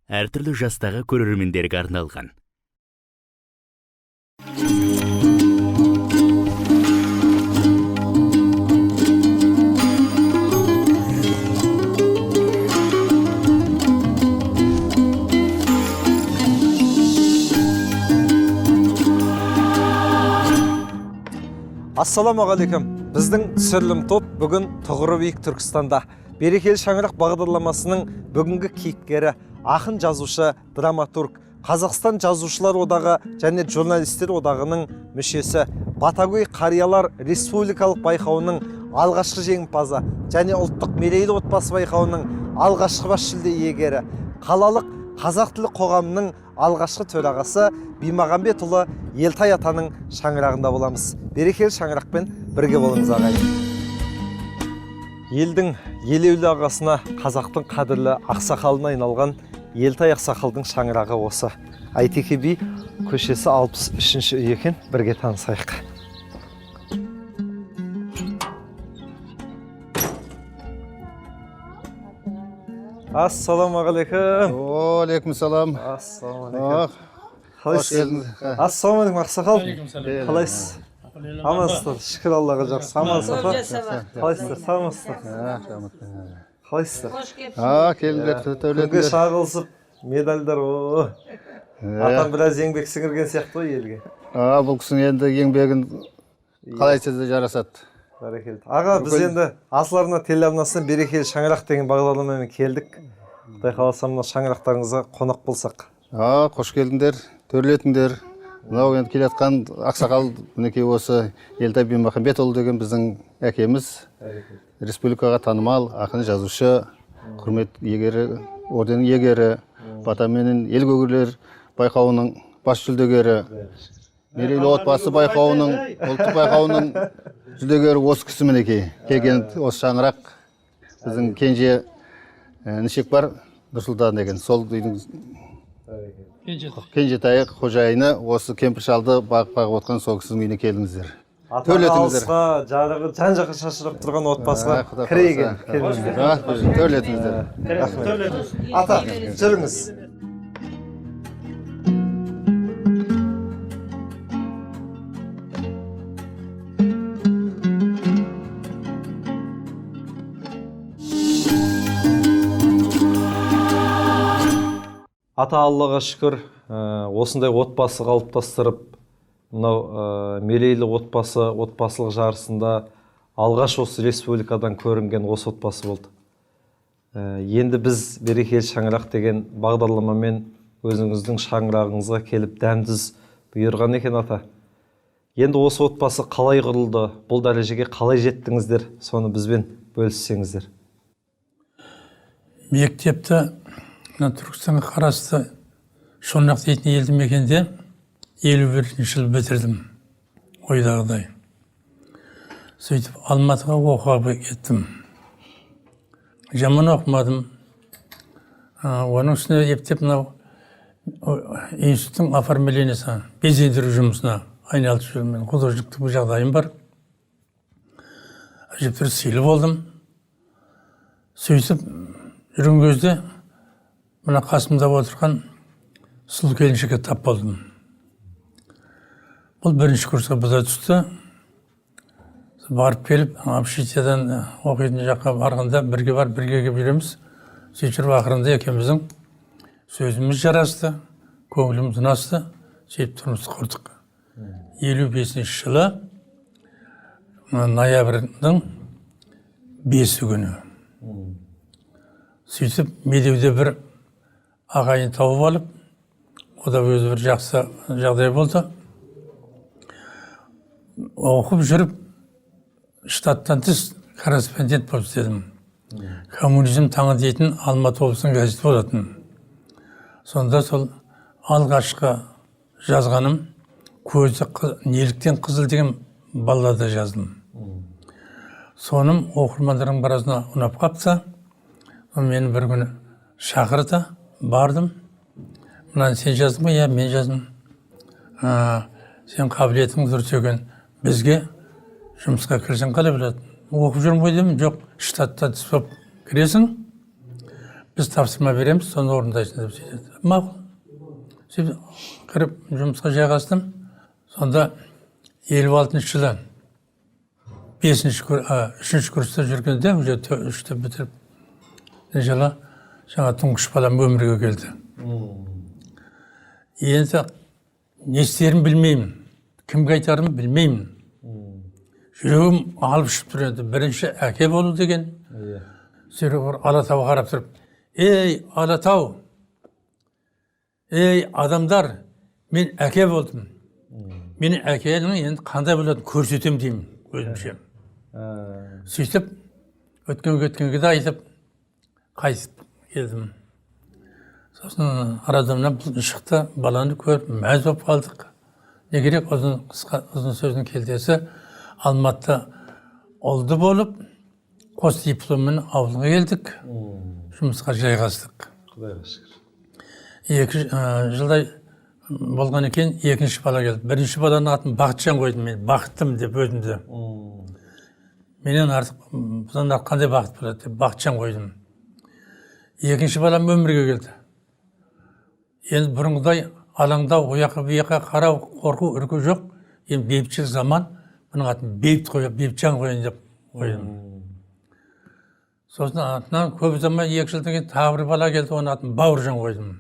әртүрлі жастағы көрермендерге арналған. Ассаламағалейкум. Біздің түсірілім топ бүгін Тұғыры биік Түркістанда. Берекелі шаңырақ бағдарламасының бүгінгі кейіпкері ақын жазушы, драматург, Қазақстан жазушылар одағы және журналистер одағының мүшесі, Батагөй қариялар республикалық байқауының алғашқы жеңімпазы және ұлттық мерейлі отбасы байқауының алғашқы бас жүлде иегері, қалалық қазақ тілі қоғамының алғашқы төрағасы Бимағамбетұлы Елтай атаның шаңырағында боламыз. Берекелі шаңырақпен бірге болыңыз ағайын. Елдің елеулі ағасына, қазақтың қадірлі ақсақалына айналған Елтай ақсақалдың шаңырағы осы. Айтеке би көшесі 63-ші үй екен, бірге танысайық. Ассаламағалейкум. Алейкум салам. Ассаламағалейкум. Ассаламағалейкум ақсақал. Қалайсыз? Амансыздар, шүкір Аллаға, жақсы. Амансыздар. Қалайсыздар? Саламатсыздар? Қалайсыздар? Келдік, күнге шағылысып, медальдар. Атам біраз еңбек сіңірген сияқты ғой елге. Бұл кісінің енді еңбегін қалайсы да жарасады. Бәрекелді. Аға, біз енді Асыл-Арна телеарнасынан берекелі шаңырақ деген бағдарламамен келдік. Құдай қаласа мына шаңырақтарыңызға қонақ болсақ. Қош келдіңдер, төрлетіңдер. Мынау енді келатқан ақсақал мінекей осы Елтай Бимағамбетұлы деген біздің әкеміз. Республикаға танымал ақын жазушы, құрмет иегері, орденің иегері, батаменен ел көгерлер байқауының бас жүлдегері, мерейлі отбасы байқауының, ұлттық байқауының жүлдегері осы кісі мінекей. Келген осы шаңырақ біздің кенже нішек бар, Нұрсұлтан деген. Сол үйдің кенжетайы қожайыны осы кемпір шалды бағып отқан сол кісінің үйіне келдіңіздер. Төрлетіңіздер. Жарығы жан-жаққа шашырап тұрған отбасыға кірейген келдіңіздер. Төрлетіңіздер. Ата, жүріңіз. Ата, Аллаға шүкір, осындай отбасы қалыптастырып, мынау мерейлі отбасылық жарысында алғаш осы республикадан көрінген осы отбасы болды. Енді біз берекелі шаңырақ деген бағдарламамен өзіңіздің шаңырағыңызға келіп дәмдіз бұйырған екен ата. Енді осы отбасы қалай құрылды, бұл дәрежеге қалай жеттіңіздер, соны бізбен бөліссеңіздер. Мектепті Түркістанға қарасты Шонақ дейтін елді мекенде 51 жыл бітірдім, ойдағыдай. Сөйтіп Алматыға оқуға кеттім. Жаман оқымадым. Оның үстіне ептеп мынау институттың оформлениясы, безендіру жұмысына айналып жүрмін. Художниктік бұл жағдайым бар. Әжептәуір сыйлы болдым. Сөйтіп жүрген кезде мына қасымда отырған сұлу келіншекке тап болдым. Бұл бірінші курсқа бұда түсті. Барып келіп, общежитиядан оқитын жаққа барғанда бірге бар, бірге келіп жүреміз. Сөйтіп ақырында екеуміздің сөзіміз жарасты, көңіліміз ұнасты, сөйтіп тұрмыс құрдық. 55 жылы ноябрьдің 5 күні. Сөйтіп медеуде бір ағайын тауып алып, о да өзі бір жақсы жағдай болды. Оқып жүріп, штаттан тыс корреспондент болып істедім. Коммунизм таңы дейтін Алматы облысының газеті болатын. Сонда сол алғашқы жазғаным көзі неліктен қызыл деген баллада жаздым. Соным оқырмандардың біразына ұнап қапты. Мені бір күні шақырды, бардым. Мынаны сен жаздың ба? Я, мен жаздым. Сен қабілетің дұрыс екен. Бізге жұмысқа кірсең қалай болады? Оқып жүрмін ғой деймін. Жоқ, штаттан тыс болып кіресің. біз тапсырма береміз, соны орындайсың деп сөйтеді. Мақұл. Сөйтіп кіріп жұмысқа жайғастым. Сонда 56 жылы 3-ші курста жүргенде, уже 3-ті бітіріп, жылы жаңа тұңғыш балам өмірге келді. Енді не істерін білмеймін, кімге айтарымды білмеймін. Жүрегім алып ұшып тұр енді. Бірінші әке болу деген. Сөйтіп Алатауға қарап тұрып, ей Алатау, ей адамдар, мен әке болдым. Менің әкенің енді қандай болатынын көрсетем деймін өзімше. Сөйтіп өткенге де айтып қайтып келдім. Сосын арадамнан шықты, баланы көріп мәз болып қалдық. Не керек, ұзын сөздің келтесі Алматыда олды болып, қос дипломмен ауылға келдік, жұмысқа жайғастық. Құдайға шүкір. 2 жылдай болған екен, 2-ші бала келді. 1-ші баланың атын Бақытжан қойдым, мен бақыттым деп өзімді. Менен артық, бұдан қандай бақыт болады деп Бақытжан қойдым. 2-ші балам өмірге келді. Енді бұрынғыдай алаңдау, ояққа бұяққа қарау, қорқу, үрку жоқ. Енді бейбітшілік заман, бұның атын Бейбіт қойып, Бейбітжан қойын деп қойдым. Сосын атынан көп ұзамай 2 жылдан кейін тағы бір бала келді, оның атын Бауыржан қойдым.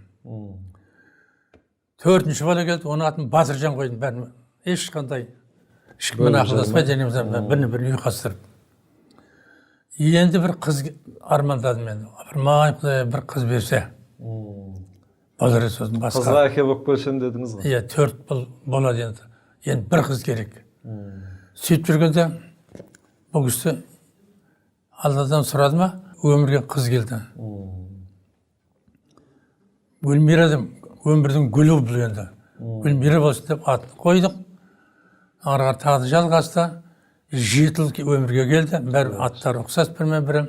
4-ші бала келді, оның атын Батыржан қойдым. Бәрін ешқандай ешкіммен ақылдаспай денемізден бірін ұйқастырып. Енді бір қыз армандадым мен. Маған Құдай бір қыз берсе. Балары сосын басқа. Қызға әке болып көрсем дедіңіз ғой. Иә, 4 болады енді. Енді бір қыз керек. Сөйтіп жүргенде бұл кісі Алладан сұрады ма, өмірге қыз келді. Гүлмира деп, өмірдің гүлі бұл енді. Гүлмира болсын деп атын қойдық. Арға тағы жалғасты. 7 жыл өмірге келді. Бәрі аттар ұқсас бірмен-бірі.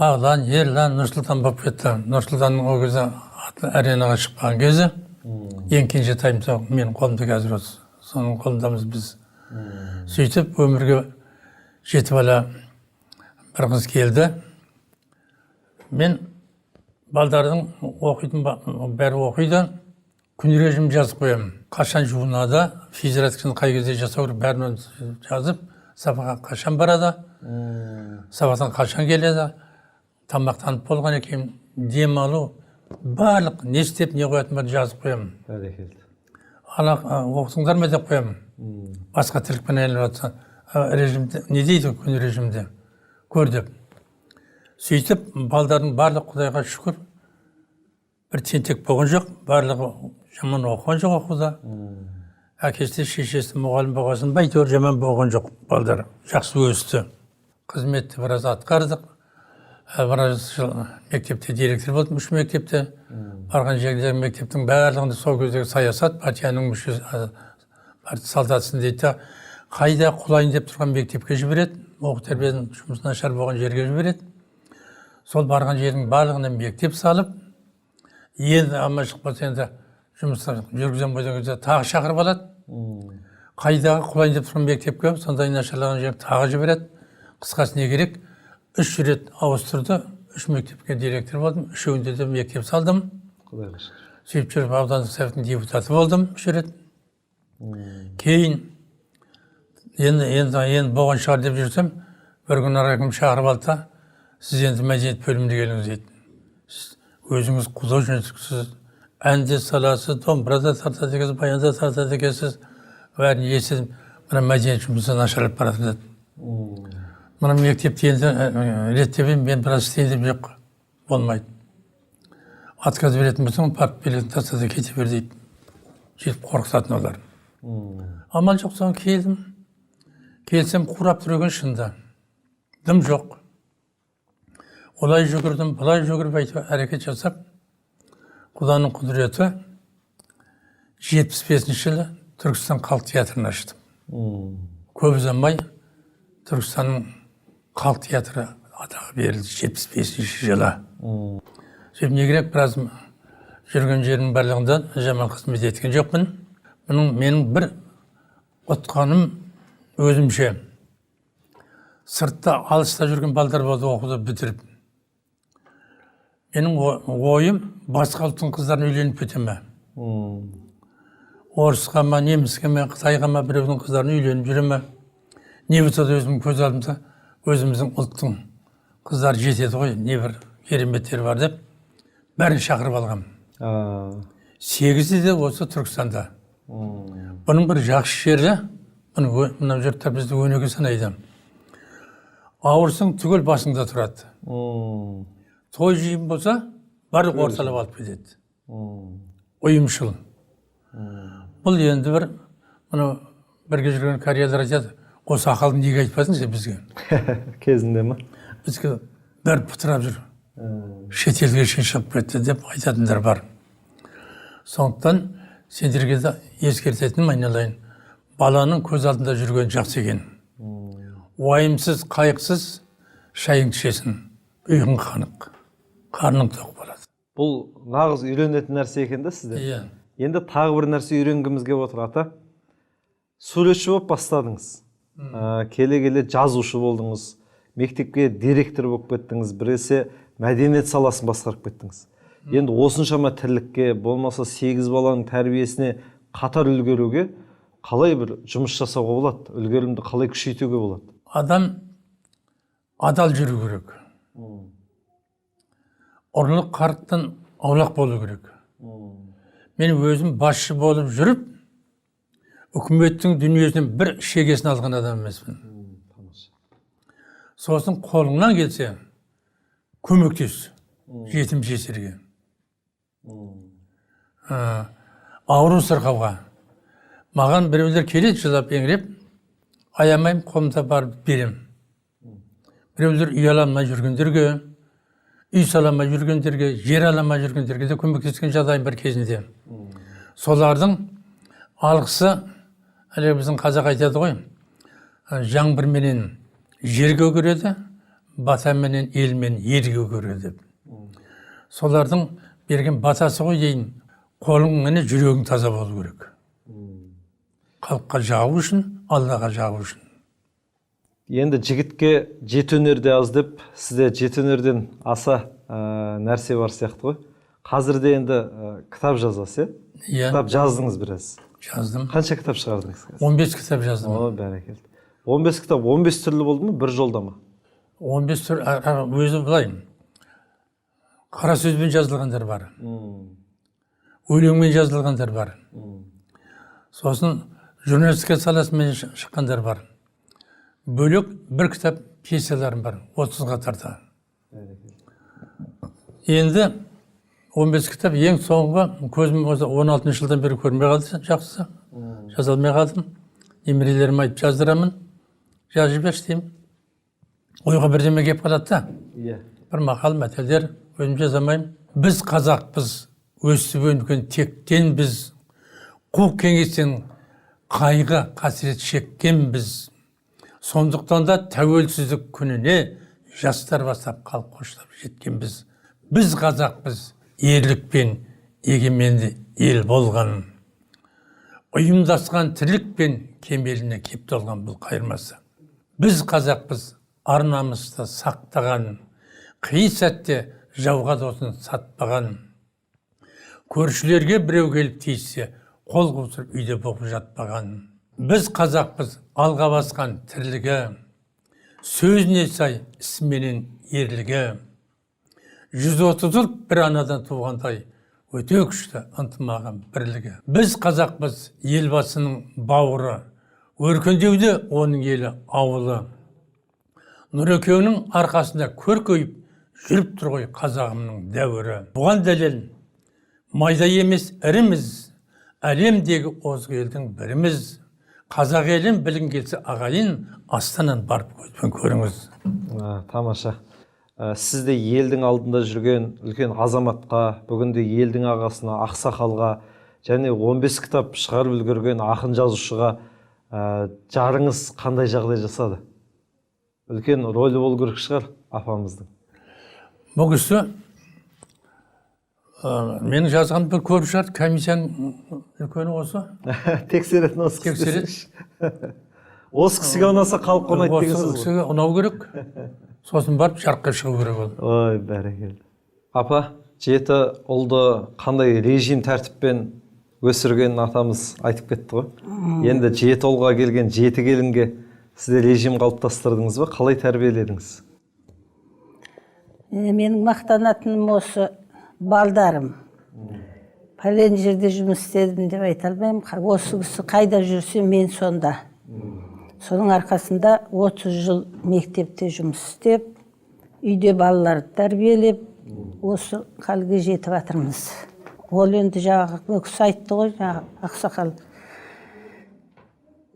Бағлан, Ерлан, Нұрсұлтан болып кетті. Нұрсұлтанның о кезде аренаға шыққан кезі. Ең кенже таймса менің қолымда қазір осы. Соның қолындамыз біз. Сөйтіп өмірге 7 бала бір қыз келді. Мен балдардың оқитын, бәрі оқиды. Күн режим жазып қоямын. Қашан жуынады, физиологиясын қай кезде жасау керек, бәрін жазып, сабаққа қашан барады, сабақтан қашан келеді, тамақтанып болған екен, дем алу, барлық не істеп, не қоятын бәрін жазып қоямын. Бәрекелді. Оқытыңдар ма деп қоямын. Басқа тірлікпен айналып жатса, режимде, не дейді күн режимде? Көр деп. Сөйтіп, балдардың барлық Құдайға шүкір, бір тентек болған жоқ, барлығы жаман оқыған жоқ оқуда. Әкесі, шешесі, мұғалім болғасын, байтөр жаман болған жоқ балдар. Жақсы өсті. Қызметті біраз атқардық. Біраз жыл мектепте директор болдым, 3 мектепте. Барған жердегі мектептің барлығында сол кездегі саясат, партияның мүшесі, солдатсын дейді. Қайда құлайын деп тұрған мектепке жібереді. Оқу тәрбиенің жұмысы нашар болған жерге жібереді. Сол барған жердің барлығына мектеп салып, енді аман шықпаса енді жұмыстар жүргізем бойдан кезде тағы шақырып алады. Қайдағы құлайын деп тұрған мектепке, сондай нашарлаған жерге тағы жібереді. Қысқасы не керек? 3 рет ауыстырды, 3 мектепке директор болдым, 3-інде де мектеп салдым. Құдайға шүкір. Сөйтіп жүріп аудандық советтің депутаты болдым 3 рет. Кейін енді болған шығар деп жүрсем, бір күн аракім шақырып алды да, сіз енді мәдениет бөліміне келіңіз дейді. Өзіңіз художниктсіз, әнде саласыз, домбырада тартады екенсіз, баянда тартады екенсіз, бәрін естідім. Мына мәдениет жұмысы нашарлап барады деді. Мына мектепте енді реттебеймін, мен біраз істейін деп жоқ, болмайды. Отказ беретін болсаң, барып билетін тастады кете бер дейді. Жетіп қорқытатын олар. Аман жоқ, соң келдім. Келсем қурап тұр екен шында. Дым жоқ. Олай жүгірдім, бұлай жүгіріп айтып әрекет жасап, Құданың құдіреті 75-ші жылы Түркістан Халық театрын аштым. Көп ұзамай Түркістанның Халық театры атағы берілді 75-ші жылы. Сөйтіп не керек, біраз жүрген жерінің барлығында жаман қызмет еткен жоқпын. Менің бір ұтқаным өзімше. Сыртта алыста жүрген балдар болды оқуды бітіріп. Менің ойым басқа ұлттың қыздарын үйленіп кете ме? Орысқа ма, неміске ме, Қытайға ма біреудің қыздарын үйленіп жүре ме? Не болса да өзімнің көз алдымда өзіміздің ұлттың қыздары жетеді ғой, не бір кереметтер бар деп, бәрін шақырып алғам. 8-і де осы Түркістанда. Бұның бір жақсы жері, мына жұрттар бізді өнеге санайды. Ауырсың түгел басыңда тұрады. Той жиын болса, барлық орталап алып кетеді. Ұйымшыл. Бұл енді бірге жүрген кореялар айтады, осы ақылды неге айтпадың сен бізге? Кезінде ма? Бізге бәрі пытырап жүр. Шетелге шен шығып кетті деп айтатындар бар. Сондықтан сендерге де ескертетінім айналайын. Баланың көз алдында жүрген жақсы екен. Уайымсыз, қайықсыз шайың ішесің. Үйің қанық. Қарның тоқ болады. Бұл нағыз үйренетін нәрсе екен да сізде? Иә. Енді тағы бір нәрсе үйренгіміз келіп отыр, ата. Суретші болып бастадыңыз. Келе-келе жазушы болдыңыз. Мектепке директор болып кеттіңіз. Біресе мәдениет саласын басқарып кеттіңіз. Енді осыншама тірлікке, болмаса 8 баланың тәрбиесіне қатар үлгеруге қалай бір жұмыс жасауға болады? Үлгерімді қалай күшейтуге болады? Адам адал жүру керек. Ұрлық қарықтан аулақ болу керек. Мен өзім басшы болып жүріп, үкіметтің дүниесінен бір шегесін алған адам емеспін. Сосын қолыңнан келсе, көмектес жетім жесірге. Ауру сырқауға. Маған біреулер келеді жылап еңіреп, аямайым, қолымда барып берем. Біреулер үй аламай жүргендерге, үй саламай жүргендерге, жер аламай жүргендерге де көмектескен жағдайым бар кезінде. Солардың алғысы, әлі біздің қазақ айтады ғой, жаңбырменен жерге көреді, батаменен елмен ерге көреді. Солардың берген батасы ғой дейін, қолың мені жүрегің таза болу керек. Халыққа жағу үшін, Аллаға жағу үшін. Енді жігітке жеті өнерде аз деп, сізде жеті өнерден аса нәрсе бар сияқты ғой. Қазірде енді кітап жазасыз, Иә. Кітап жаздыңыз біраз. Жаздым. Қанша кітап шығардыңыз? 15 кітап жаздым. О, бәрекелді. 15 кітап, 15 түрлі болды ма, бір жолда ма? 15 түр, өзі былай. Қара сөзбен жазылғандар бар. Өлеңмен жазылғандар бар. Сосын журналистика саласымен шыққандар бар. Бөлек бір кітап пьесаларым бар, 30-ға тарта. Енді 15 кітап ең соңғы, көзім 16 жылдан бері көрмей қалды, жақсы. Жаза алмай қалдым. Немерелерім айтып жаздырамын, жазып деймін. Ойға бірдеме кеп қалады да. Бір мақал, мәтелдер, өзім жазамайым. Біз қазақпыз, өсіп өнген тектен біз, қу кеңестен қайғы қасірет шеккен біз. Сондықтан да тәуелсіздік күніне жастар бастап қалып қоштап жеткен біз. Біз қазақпыз, ерлікпен егеменді ел болған. Ұйымдасқан тірлікпен кемеліне кеп толған бұл қайырмасы. Біз қазақпыз, ар-намысты сақтаған, қиын сәтте жауға досын сатпаған. Көршілерге біреу келіп тиіссе, қол қусырып үйде болып жатпаған. Біз қазақпыз, алға басқан тірлігі, сөзіне сай ісменен ерлігі. 130 ұлт бір анадан туғандай, өте күшті ынтымағы бірлігі. Біз қазақпыз, елбасының бауыры, өркендеуде оның елі ауылы. Нұрекеңнің арқасында көркейіп жүріп тұр ғой қазағымның дәуірі. Бұған дәлел майда емес іріміз, әлемдегі озғы елдің біріміз. Қазақ елін білін келсе ағайын, астанан барып көзбен көріңіз. Тамаша. Сізде елдің алдында жүрген үлкен азаматқа, бүгінде елдің ағасына, ақсақалға, және 15 кітап шығарып үлгерген ақын жазушыға жарыңыз қандай жағдай жасады? Үлкен рөлі болу керек шығар апамыздың. Бұл кісі менің жазған бір көріп шығар, комиссияның үлкені осы. Тексеретін осы кісі. Осы кісіге ұнаса халық ұнайды деген сөз ғой. Осы кісіге ұнау керек. Сосын барып жарыққа шығу керек ол. Ой, бәрекелді. Апа, жеті ұлды қандай режим тәртіппен өсірген атамыз айтып кетті ғой. Енді жеті ұлға келген жеті келінге сізде режим қалыптастырдыңыз ба? Қалай тәрбиеледіңіз? Менің мақтанатыным осы балдарым. Пәлен жерде жұмыс істедім деп айта алмаймын. Осы кісі қайда жүрсе мен сонда. Соның арқасында 30 жыл мектепте жұмыс істеп, үйде балаларды тәрбиелеп, осы халге жетіп жатырмыз. Ол енді жаңағы өкіс айтты ғой, жаңағы ақсақал.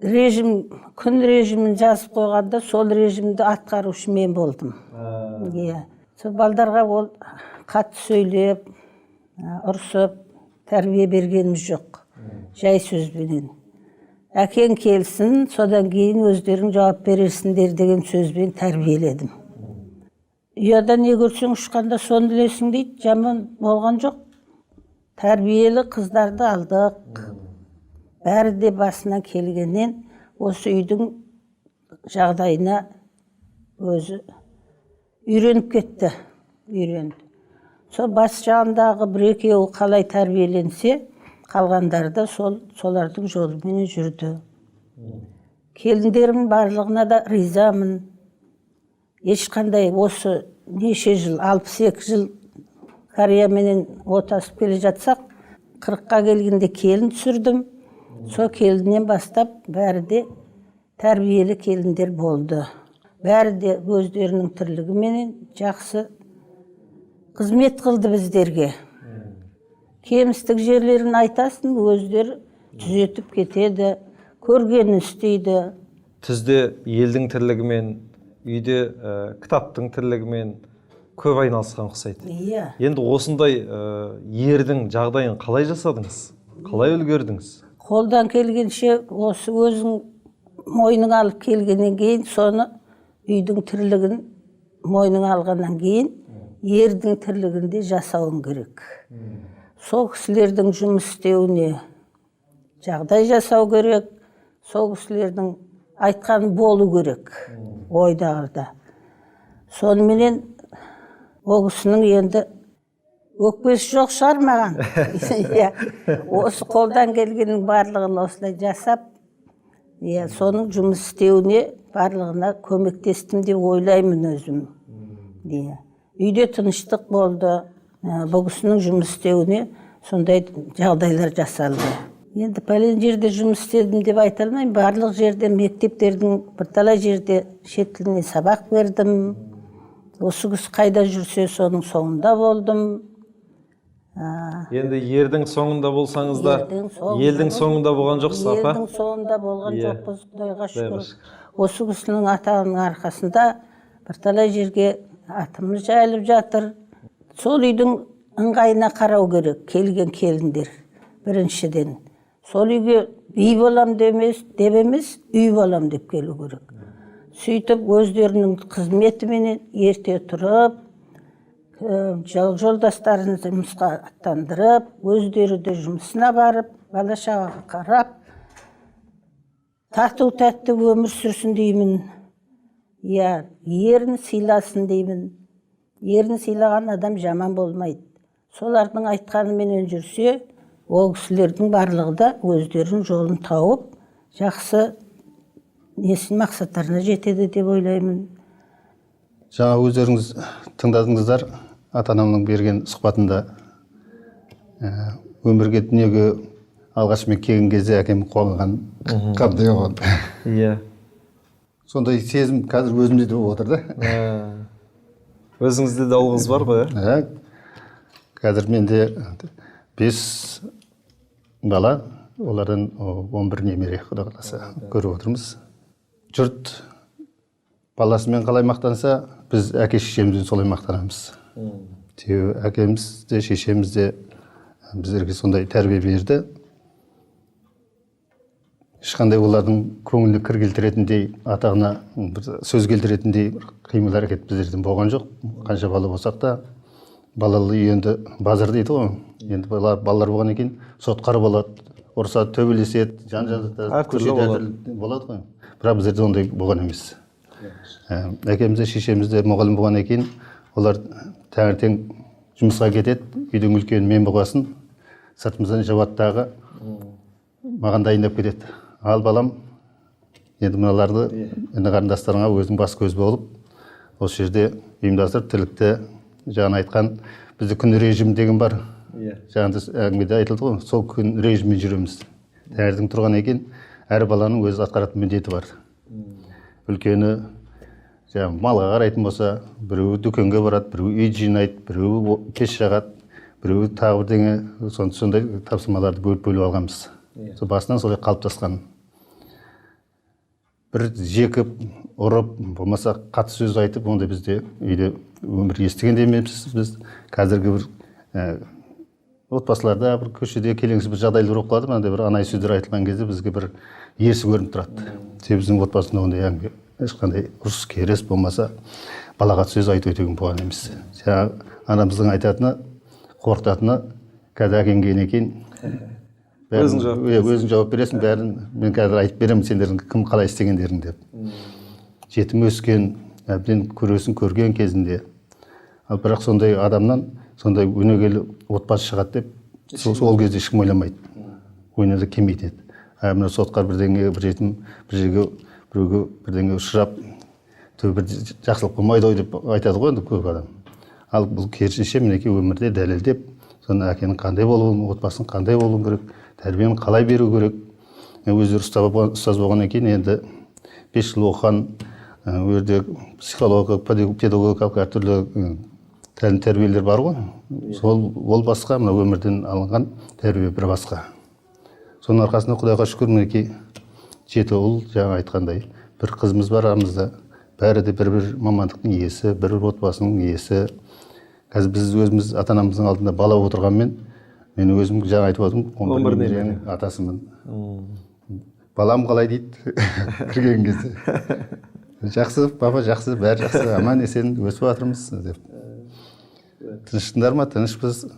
Күн режимін жазып қойғанда, сол режимді атқарушы мен болдым. Сол балдарға ол қатты сөйлеп, ұрсып, тәрбие бергеніміз жоқ. Жай сөзбенен. Әкең келсін, содан кейін өздерің жауап бересіңдер деген сөзбен тәрбиеледім. Ұяда не көрсең ұшқанда соны білесің дейді, жаман болған жоқ. Тәрбиелі қыздарды алдық. Бәрі де басына келгеннен осы үйдің жағдайына өзі үйреніп кетті. Сол бас жағындағы бір-екеуі қалай тәрбиеленсе, қалғандары да солардың жолымен жүрді. Келіндерім барлығына да ризамын. Ешқандай осы неше жыл, 62 жыл Кореяменен отасып келе жатсақ, 40-қа келгенде келін түсірдім. Сол келіннен бастап бәрі де тәрбиелі келіндер болды. Бәрі де өздерінің тірлігіменен жақсы қызмет қылды біздерге. Кемістік жерлерін айтасын, өздері түзетіп кетеді, көргенін істейді. Түзде елдің тірлігімен, үйде кітаптың тірлігімен көп айналысқан ұқсайды. Енді осындай ердің жағдайын қалай жасадыңыз? Қалай үлгердіңіз? Қолдан келгенше осы өзің мойның алып келгеннен кейін, соны үйдің тірлігін мойның алғаннан кейін, ердің тірлігінде жасауың керек. Сол кісілердің жұмыс істеуіне жағдай жасау керек, сол кісілердің айтқаны болу керек ойдағырда. Соныменен ол кісінің енді өкпесі жоқ шығар маған. Осы қолдан келгеннің барлығын осылай жасап, соның жұмыс істеуіне барлығына көмектестім деп ойлаймын өзім. Үйде тыныштық болды. Бұл кісінің жұмыс істеуіне сондай жағдайлар жасалды. Енді пәлен жерде жұмыс істедім деп айта алмаймын. Барлық жерде мектептердің бірталай жерде шет тіліне сабақ бердім. Осы кісі қайда жүрсе соның соңында болдым. Енді ердің соңында болсаңыз да, елдің соңында болған жоқсыз, апа? Елдің соңында болған жоқпыз, Құдайға шүкір. Осы кісінің атағының арқасында бірталай жерге атымыз жайылып жатыр. Сол үйдің ыңғайына қарау керек, келген келіндер біріншіден. Сол үйге үй болам деп емес, үй болам деп келу керек. Сөйтіп өздерінің қызметіменен ерте тұрып, жолдастарын жұмысқа аттандырып, өздері де жұмысына барып, бала-шағаға қарап, тату-тәтті өмір сүрсін деймін. Ерін сыйласын деймін. Ерін сыйлаған адам жаман болмайды. Солардың айтқанымен жүрсе, ол кісілердің барлығы да өздерінің жолын тауып, жақсы мақсаттарына жетеді деп ойлаймын. Жаңа өздеріңіз тыңдадыңыздар, ата-анамның берген сұхбатында өмірге дүниеге алғашымен келген кезде әкем қуанған қандай болған. Сондай сезім қазір өзімде де болып отыр да. Өзіңізде де ұл қыз бар ғой? Қазір менде 5 бала, олардан 11 немере, Құдай қаласа көріп отырмыз. Жұрт баласымен қалай мақтанса, біз әке шешемізден солай мақтанамыз. Әкеміз де, шешеміз де біздерге сондай тәрбие берді. Ешқандай олардың көңіліне кір келтіретіндей, атағына сөз келтіретіндей қимыл әрекет біздерден болған жоқ. Қанша бала болсақ та, балалы енді базар дейді ғой. Енді балалар болған екен, сотқар болады, ұрсады, төбелеседі, жан-жақтан болады ғой. Бірақ біздерде ондай болған емес. Әкеміз де, шешеміз де мұғалім болған екен, олар таңертең жұмысқа кетеді, үйдің үлкені мен болғасын, сыртымыздан жауаттағы маған дайындап кетеді. Ал балам, енді мыналарды енді қарындастарыңа өзің бас көз болып, осы жерде ұйымдастырып тірлікті жаңа айтқан бізде күн режим деген бар. Жаңа әңгімеде айтылды ғой, сол күн режиммен жүреміз. Таңертең тұрған екен, әр баланың өз атқаратын міндеті бар. Үлкені малға қарайтын болса, біреуі дүкенге барады, біреуі үй жинайды, біреуі пеш жағады, біреуі тағы бірдеңе, сондай тапсырмаларды бөліп алғанбыз. Басынан солай қалыптасқан. Бір жекіп, ұрып, болмаса қатты сөз айтып, онда бізде үйде өмір естіген де емеспіз біз. Қазіргі бір отбасыларда бір көшеде келеңсіз бір жағдайлар болып қалады, мынандай бір анай сөздер айтылған кезде бізге бір ерсі көрініп тұрады. Себебі біздің отбасында ондай әңгіме ешқандай ұрыс керіс болмаса балағат сөз айту деген болған емес. Жаңағы анамыздың айтатыны, қорқытатыны, қазір әкең келгеннен кейін өзің жауап бересің, бәрін мен қазір айтып беремін, сендердің кім қалай істегендерің деп. Жетім өскен, әбден көресін көрген кезінде. Ал бірақ сондай адамнан сондай өнегелі отбасы шығады деп, сол кезде ешкім ойламайды. Ойына да келмейді. Мына сотқар бірдеңе, бір жетім, бір жерге біреуге бірдеңе ұшырап, бір жақсылық болмайды ой деп айтады ғой енді көп адам. Ал бұл керісінше мінекей өмірде дәлелдеп, соны әкенің қандай болуын, отбасының қандай болуын керек, тәрбиені қалай беру керек. Өздері ұстаз болғаннан кейін енді 5 жыл оқыған, өрде психологиялық, педагогикалық әртүрлі тәрбиелер бар ғой. Ол басқа, мына өмірден алынған тәрбие бір басқа. Соның арқасында Құдайға шүкір, мінекей 7 ұл, жаңа айтқандай, бір қызымыз бар арамызда. Бәрі де бір мамандықтың иесі, бір отбасының иесі. Қазір біз өзіміз ата-анамыздың алдында бала отырғанмен, мен өзім жаңа айтып отырмын, 11 немеренің атасымын. Балам қалай дейді кірген кезде. Жақсы, папа жақсы, бәрі жақсы, аман есен өсіп жатырмыз деп. Тыныштыңдар ма? Тынышпыз.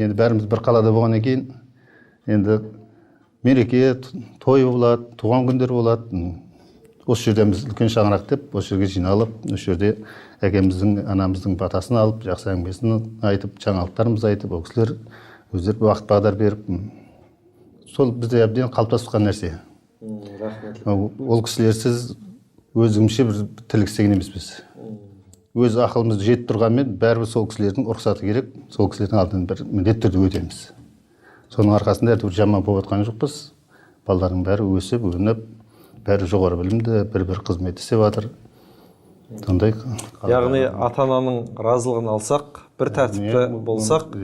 Енді бәріміз бір қалада болғаннан кейін, енді мереке, той болады, туған күндер болады. Осы жерден біз үлкен шаңырақ деп, осы жерге жиналып, осы жерде әкеміздің, анамыздың батасын алып, жақсы әңгімесін айтып, жаңалықтарымызды айтып, ол кісілер өздері уақыт бағдар беріп, сол бізде әбден қалыптасқан нәрсе. Ол кісілерсіз өзімізше бір тірлік істеген емеспіз. Өз ақылымызды жетіп тұрғанмен, бәрібір сол кісілердің рұқсаты керек, сол кісілердің алдынан бір міндетті түрде өтеміз. Соның арқасында әйтеуір жаман болып жатқан жоқпыз. Балалардың бәрі өсіп, өніп, бәрі жоғары білімді, бір қызмет істеп жатыр. Сондай. Яғни ата-ананың разылығын алсақ, бір тәртіпті болсақ,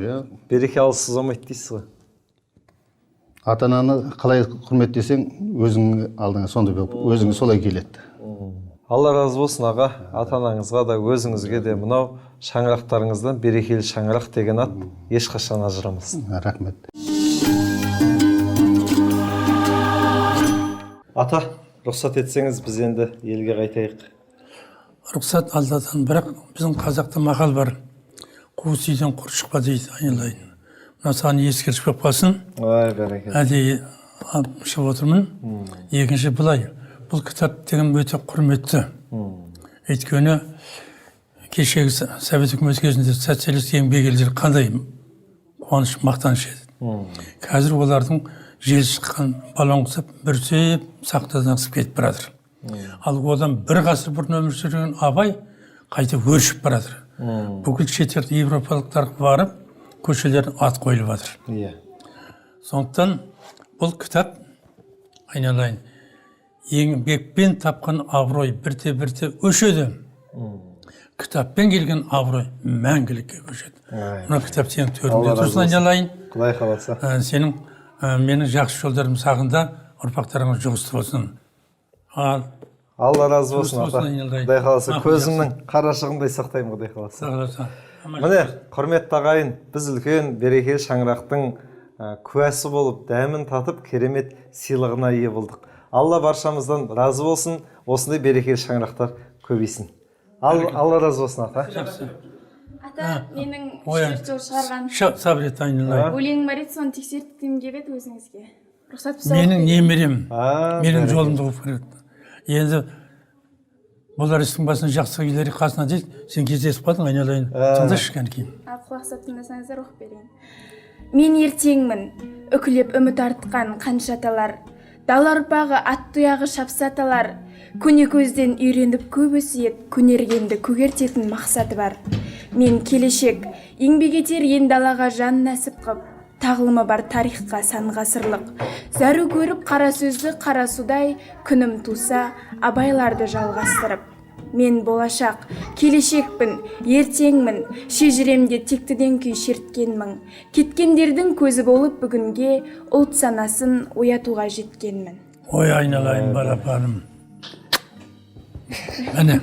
береке алсыз болмайды дейсіз ғой. Ата-ананы қалай құрметтесең, өзің алдыңа сондай болып, өзіңе солай келеді. Алла разы болсын аға, ата-анаңызға да өзіңізге де мынау шаңырақтарыңыздан берекелі шаңырақ деген ат ешқашан ажырамасын. Рахмет. Ата, рұқсат етсеңіз біз енді елге қайтайық. Рұқсат алладан, бірақ біздің қазақта мақал бар. Қуыс үйден құр шықпа дейді, айналайын. Мына саған ескеріш болып қалсын. Ой, бәрекелді. Әдейі шығып отырмын. Екінші былай. Бұл кітап деген өте құрметті. Өйткені кешегі Совет үкіметі кезінде социалист еңбек елдері қандай қуаныш, мақтаныш еді. Қазір олардың жел шыққан балон құсап, бүрсеп, сақтадан ысып кетіп баратыр. Ал одан бір ғасыр бұрын өмір сүрген абай қайта өршіп баратыр. Бүкіл шетел европалықтар барып, көшелерін ат қойылып жатыр. Сондықтан бұл кітап, айналайын, еңбекпен тапқан абырой бірте-бірте өшеді. Кітаппен келген абырой мәңгілікке көшеді. Мына кітап сенің төрінде тұрсын, айналайын. Құдай қаласа. Сенің, менің жақсы жолдарым сағында ұрпақтарыңыз жұғысты болсын. Алла разы болсын ата. Құдай қаласа, көзімнің қарашығындай сақтаймын, Құдай қаласа. Міне, құрметті ағайын, біз үлкен берекелі шаңырақтың куәсі болып, дәмін татып, керемет сыйлығына ие болдық. Алла баршамыздан разы болсын, осындай берекелі шаңырақтар көбейсін. Алла разы болсын ата. Ата, менің 4 жыл шығарған Сабрет, айналайын. өлеңім бар еді, соны тексерткім келіп еді өзіңізге. Рұқсат болса. Менің немерем, менің жолымды қуып келеді. Енді Олар істің басына жақсы келер қасына дейді, сен кездесіп қалдың, айналайын, тыңдашы кәнекей. Құлақ сап тыңдасаңыздар оқып берейін. Мен ертеңмін, үкілеп үміт артқан қанша аталар, дала ұрпағы ат тұяғы шапса аталар, көне көзден үйреніп көп өсиет, көнергенді көгертетін мақсаты бар. Мен келешек, еңбек етер ен далаға жан нәсіп қып, тағылымы бар тарихқа сан ғасырлық. Зәру көріп қара сөзді қара судай, күнім туса абайларды жалғастырып. Мен болашақ, келешекпін, ертеңмін, шежіремде тектіден күй шерткенмін. Кеткендердің көзі болып бүгінге ұлт санасын оятуға жеткенмін. Ой, айналайын балапаным. Әне,